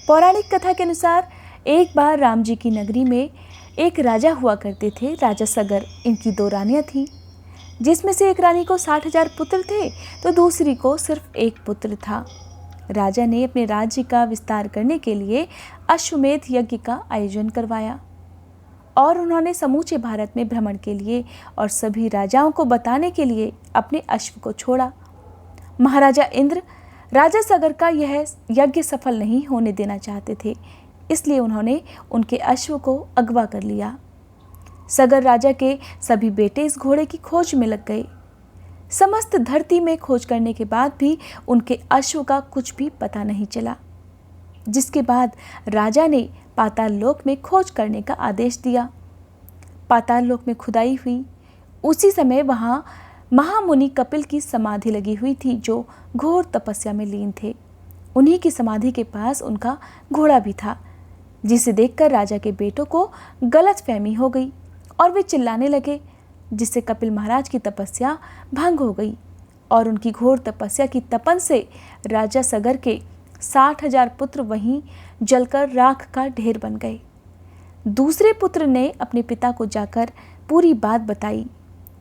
पौराणिक कथा के अनुसार एक बार राम जी की नगरी में एक राजा हुआ करते थे, राजा सगर। इनकी 2 रानियां थीं, जिसमें से एक रानी को 60,000 पुत्र थे तो दूसरी को सिर्फ एक पुत्र था। राजा ने अपने राज्य का विस्तार करने के लिए अश्वमेध यज्ञ का आयोजन करवाया और उन्होंने समूचे भारत में भ्रमण के लिए और सभी राजाओं को बताने के लिए अपने अश्व को छोड़ा। महाराजा इंद्र राजा सगर का यह यज्ञ सफल नहीं होने देना चाहते थे, इसलिए उन्होंने उनके अश्व को अगवा कर लिया। सगर राजा के सभी बेटे इस घोड़े की खोज में लग गए। समस्त धरती में खोज करने के बाद भी उनके अश्व का कुछ भी पता नहीं चला, जिसके बाद राजा ने पाताल लोक में खोज करने का आदेश दिया। पाताल लोक में खुदाई हुई। उसी समय वहां महामुनि कपिल की समाधि लगी हुई थी, जो घोर तपस्या में लीन थे। उन्हीं की समाधि के पास उनका घोड़ा भी था, जिसे देखकर राजा के बेटों को गलतफहमी हो गई और वे चिल्लाने लगे, जिससे कपिल महाराज की तपस्या भंग हो गई और उनकी घोर तपस्या की तपन से राजा सगर के 60,000 पुत्र वहीं जलकर राख का ढेर बन गए। दूसरे पुत्र ने अपने पिता को जाकर पूरी बात बताई।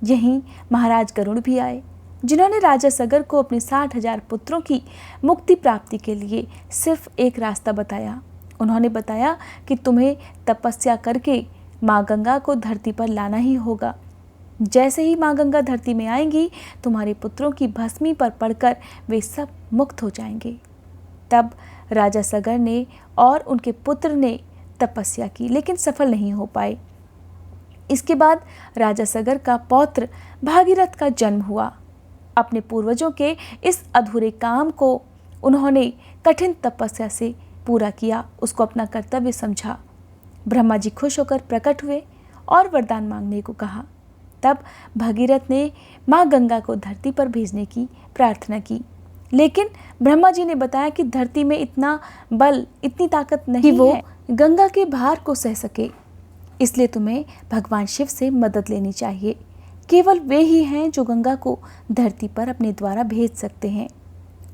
यहीं महाराज गरुड़ भी आए, जिन्होंने राजा सगर को अपने 60,000 पुत्रों की मुक्ति प्राप्ति के लिए सिर्फ एक रास्ता बताया। उन्होंने बताया कि तुम्हें तपस्या करके माँ गंगा को धरती पर लाना ही होगा। जैसे ही माँ गंगा धरती में आएंगी, तुम्हारे पुत्रों की भस्मी पर पड़कर वे सब मुक्त हो जाएंगे। तब राजा सगर ने और उनके पुत्र ने तपस्या की, लेकिन सफल नहीं हो पाए। इसके बाद राजा सगर का पौत्र भागीरथ का जन्म हुआ। अपने पूर्वजों के इस अधूरे काम को उन्होंने कठिन तपस्या से पूरा किया, उसको अपना कर्तव्य समझा। ब्रह्मा जी खुश होकर प्रकट हुए और वरदान मांगने को कहा। तब भगीरथ ने माँ गंगा को धरती पर भेजने की प्रार्थना की, लेकिन ब्रह्मा जी ने बताया कि धरती में इतना बल, इतनी ताकत नहीं कि वो गंगा के भार को सह सके, इसलिए तुम्हें भगवान शिव से मदद लेनी चाहिए। केवल वे ही हैं जो गंगा को धरती पर अपने द्वारा भेज सकते हैं।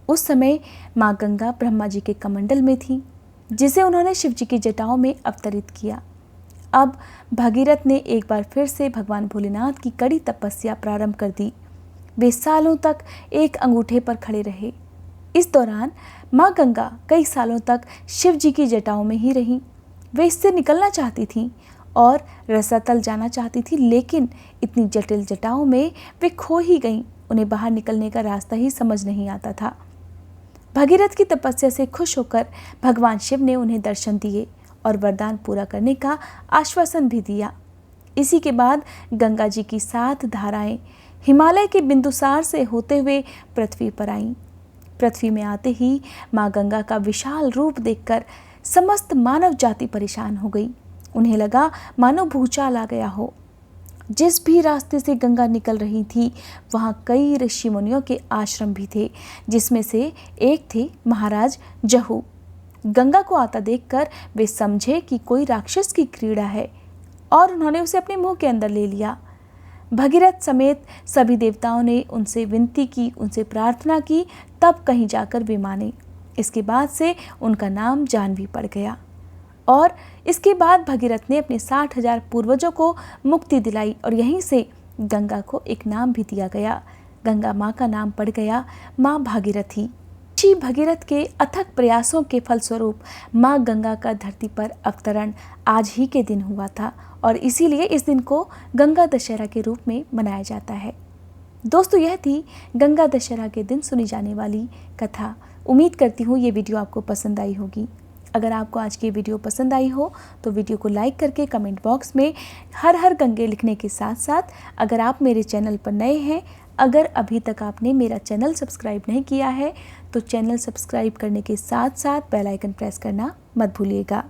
उस समय माँ गंगा ब्रह्मा जी के कमंडल में थी, जिसे उन्होंने शिव जी की जटाओं में अवतरित किया। अब भगीरथ ने एक बार फिर से भगवान भोलेनाथ की कड़ी तपस्या प्रारंभ कर दी। वे सालों तक एक अंगूठे पर खड़े रहे। इस दौरान माँ गंगा कई सालों तक शिव जी की जटाओं में ही रहीं। वे इससे निकलना चाहती थीं और रसातल जाना चाहती थी, लेकिन इतनी जटिल जटाओं में वे खो ही गईं। उन्हें बाहर निकलने का रास्ता ही समझ नहीं आता था। भगीरथ की तपस्या से खुश होकर भगवान शिव ने उन्हें दर्शन दिए और वरदान पूरा करने का आश्वासन भी दिया। इसी के बाद गंगा जी की 7 धाराएं हिमालय के बिंदुसार से होते हुए पृथ्वी पर आईं। पृथ्वी में आते ही माँ गंगा का विशाल रूप देखकर समस्त मानव जाति परेशान हो गई। उन्हें लगा मानो भूचाल आ गया हो। जिस भी रास्ते से गंगा निकल रही थी, वहाँ कई ऋषि मुनियों के आश्रम भी थे, जिसमें से एक थे महाराज जहू। गंगा को आता देखकर वे समझे कि कोई राक्षस की क्रीड़ा है और उन्होंने उसे अपने मुंह के अंदर ले लिया। भगीरथ समेत सभी देवताओं ने उनसे विनती की, उनसे प्रार्थना की, तब कहीं जाकर वे माने। इसके बाद से उनका नाम जाह्नवी पड़ गया और इसके बाद भगीरथ ने अपने 60,000 पूर्वजों को मुक्ति दिलाई और यहीं से गंगा को एक नाम भी दिया गया। गंगा माँ का नाम पड़ गया माँ भागीरथी। ऋषि भगीरथ के अथक प्रयासों के फलस्वरूप माँ गंगा का धरती पर अवतरण आज ही के दिन हुआ था और इसीलिए इस दिन को गंगा दशहरा के रूप में मनाया जाता है। दोस्तों, यह थी गंगा दशहरा के दिन सुनी जाने वाली कथा। उम्मीद करती हूँ ये वीडियो आपको पसंद आई होगी। अगर आपको आज की वीडियो पसंद आई हो तो वीडियो को लाइक करके कमेंट बॉक्स में हर हर गंगे लिखने के साथ साथ अगर आप मेरे चैनल पर नए हैं, अगर अभी तक आपने मेरा चैनल सब्सक्राइब नहीं किया है तो चैनल सब्सक्राइब करने के साथ साथ बेल आइकन प्रेस करना मत भूलिएगा।